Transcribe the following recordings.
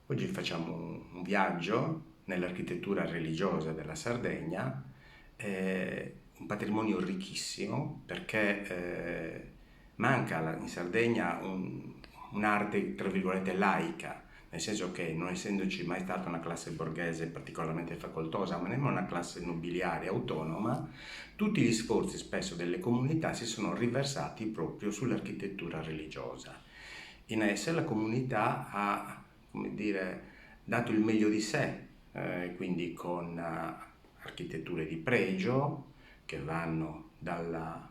Oggi facciamo un viaggio nell'architettura religiosa della Sardegna, un patrimonio ricchissimo perché manca in Sardegna un'arte, tra virgolette, laica, nel senso che non essendoci mai stata una classe borghese particolarmente facoltosa, ma nemmeno una classe nobiliare autonoma, tutti gli sforzi spesso delle comunità si sono riversati proprio sull'architettura religiosa. In essa la comunità ha, come dire, dato il meglio di sé, quindi con architetture di pregio che vanno dal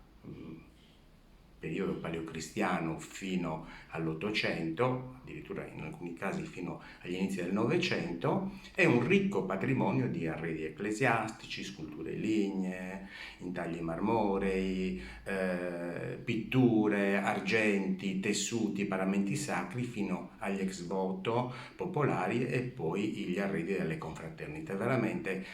periodo paleocristiano fino all'Ottocento, addirittura in alcuni casi fino agli inizi del Novecento, è un ricco patrimonio di arredi ecclesiastici, sculture lignee, intagli marmorei, pitture, argenti, tessuti, paramenti sacri fino agli ex voto popolari e poi gli arredi delle confraternite. Veramente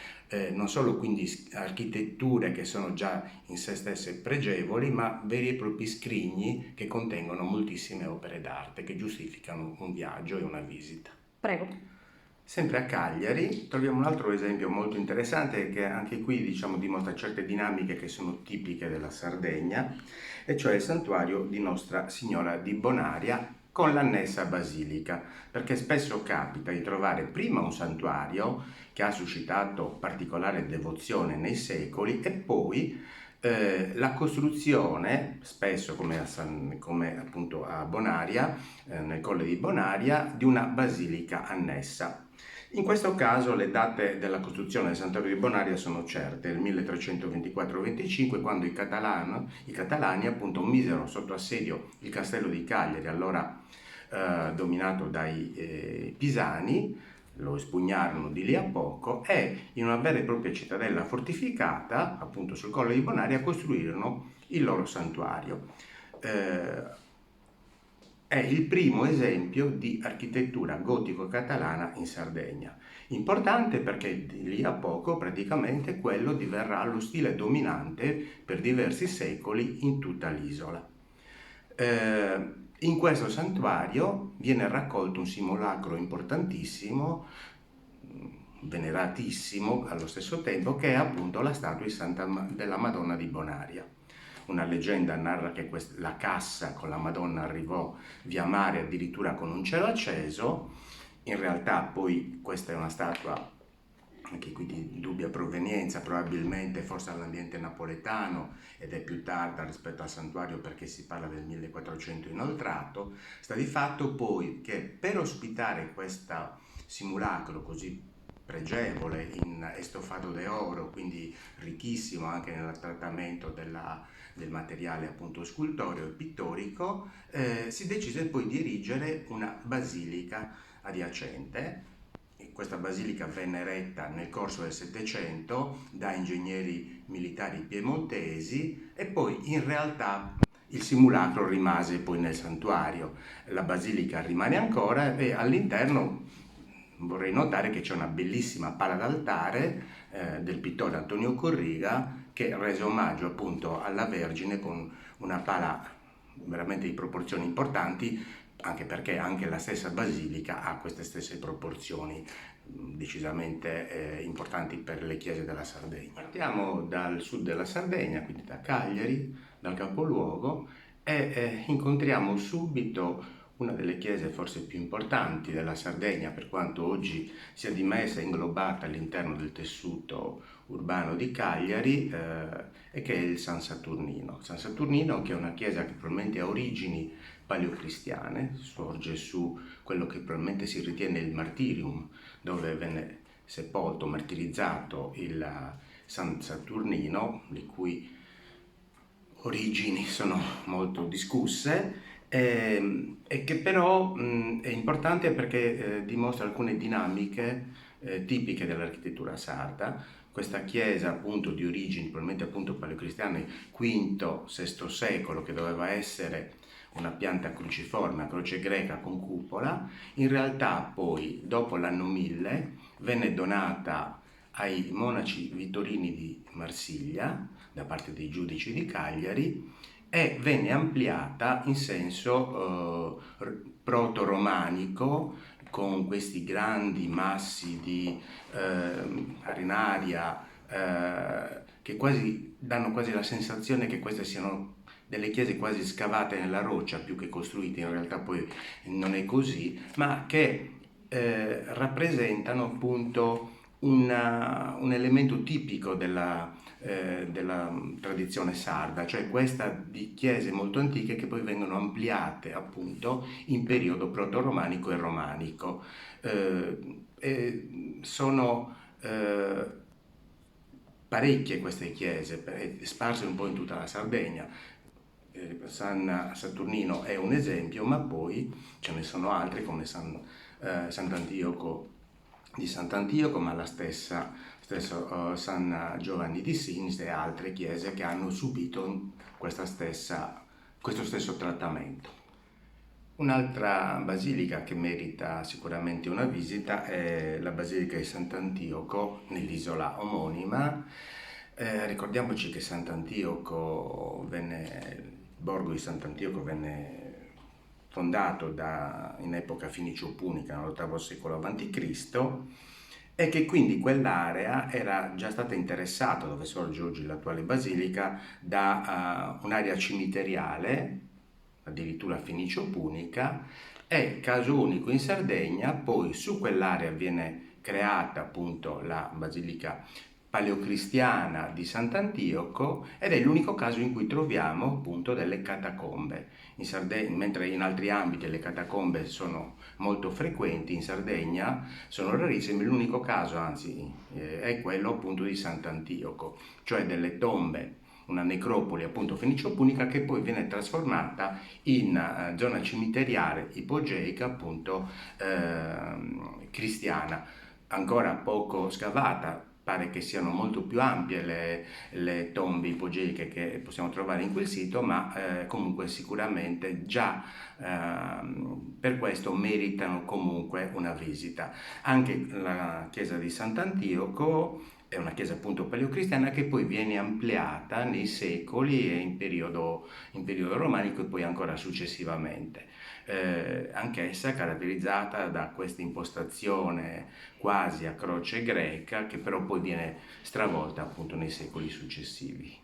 non solo quindi architetture che sono già in sé stesse pregevoli, ma veri e propri scrigni che contengono moltissime opere d'arte che giustificano un viaggio e una visita. Prego. Sempre a Cagliari troviamo un altro esempio molto interessante che anche qui diciamo dimostra certe dinamiche che sono tipiche della Sardegna, e cioè il santuario di Nostra Signora di Bonaria con l'annessa basilica, perché spesso capita di trovare prima un santuario che ha suscitato particolare devozione nei secoli e poi la costruzione, spesso come appunto a Bonaria, nel Colle di Bonaria, di una basilica annessa. In questo caso le date della costruzione del Santuario di Bonaria sono certe, il 1324-25, quando i catalani appunto misero sotto assedio il castello di Cagliari, allora dominato dai pisani, lo espugnarono di lì a poco e in una vera e propria cittadella fortificata, appunto sul Colle di Bonaria, costruirono il loro santuario. È il primo esempio di architettura gotico-catalana in Sardegna. Importante perché di lì a poco praticamente quello diverrà lo stile dominante per diversi secoli in tutta l'isola. In questo santuario viene raccolto un simulacro importantissimo, veneratissimo allo stesso tempo, che è appunto la statua della Madonna di Bonaria. Una leggenda narra che la cassa con la Madonna arrivò via mare addirittura con un cielo acceso. In realtà poi questa è una statua anche qui di dubbia provenienza, probabilmente forse all'ambiente napoletano, ed è più tarda rispetto al santuario perché si parla del 1400 inoltrato. Sta di fatto poi che per ospitare questo simulacro così pregevole in estofado d'oro, quindi ricchissimo anche nel trattamento del materiale appunto scultoreo e pittorico, si decise poi di erigere una basilica adiacente. Questa basilica venne eretta nel corso del Settecento da ingegneri militari piemontesi e poi in realtà il simulacro rimase poi nel santuario. La basilica rimane ancora e all'interno vorrei notare che c'è una bellissima pala d'altare del pittore Antonio Corriga che rese omaggio appunto alla Vergine con una pala veramente di proporzioni importanti, anche perché anche la stessa basilica ha queste stesse proporzioni decisamente importanti per le chiese della Sardegna. Partiamo dal sud della Sardegna, quindi da Cagliari, dal capoluogo, e incontriamo subito una delle chiese forse più importanti della Sardegna, per quanto oggi sia dimessa e inglobata all'interno del tessuto urbano di Cagliari, e che è il San Saturnino. San Saturnino, che è una chiesa che probabilmente ha origini paleocristiane, sorge su quello che probabilmente si ritiene il martirium, dove venne sepolto, martirizzato il San Saturnino, le cui origini sono molto discusse, e che però è importante perché dimostra alcune dinamiche tipiche dell'architettura sarda. Questa chiesa appunto di origini probabilmente appunto paleocristiane, V-VI secolo, che doveva essere una pianta cruciforme a croce greca con cupola, in realtà poi dopo l'anno 1000 venne donata ai monaci vittorini di Marsiglia da parte dei giudici di Cagliari e venne ampliata in senso proto-romanico con questi grandi massi di arenaria che quasi danno quasi la sensazione che queste siano delle chiese quasi scavate nella roccia più che costruite, in realtà poi non è così, ma che rappresentano appunto un elemento tipico della tradizione sarda, cioè questa di chiese molto antiche che poi vengono ampliate appunto in periodo proto-romanico e romanico. Sono parecchie queste chiese, sparse un po' in tutta la Sardegna. San Saturnino è un esempio, ma poi ce ne sono altri come Sant'Antioco di Sant'Antioco, ma la stesso San Giovanni di Sinis e altre chiese che hanno subito questo stesso trattamento. Un'altra basilica che merita sicuramente una visita è la Basilica di Sant'Antioco nell'isola omonima. Ricordiamoci che il borgo di Sant'Antioco venne fondato in epoca finicio-punica nell'VIII secolo a.C. e che quindi quell'area era già stata interessata, dove sorge oggi l'attuale basilica, da un'area cimiteriale, addirittura finicio-punica, e caso unico in Sardegna, poi su quell'area viene creata appunto la basilica paleocristiana di Sant'Antioco ed è l'unico caso in cui troviamo appunto delle catacombe. In Sardegna, mentre in altri ambiti le catacombe sono molto frequenti, in Sardegna sono rarissime, l'unico caso anzi è quello appunto di Sant'Antioco, cioè delle tombe, una necropoli appunto fenicio-punica che poi viene trasformata in zona cimiteriale ipogeica appunto cristiana, ancora poco scavata. Pare che siano molto più ampie le tombe ipogeiche che possiamo trovare in quel sito, ma comunque sicuramente già per questo meritano comunque una visita. Anche la chiesa di Sant'Antioco è una chiesa appunto paleocristiana che poi viene ampliata nei secoli e in periodo romanico e poi ancora successivamente. Anch'essa caratterizzata da questa impostazione quasi a croce greca che però poi viene stravolta appunto nei secoli successivi.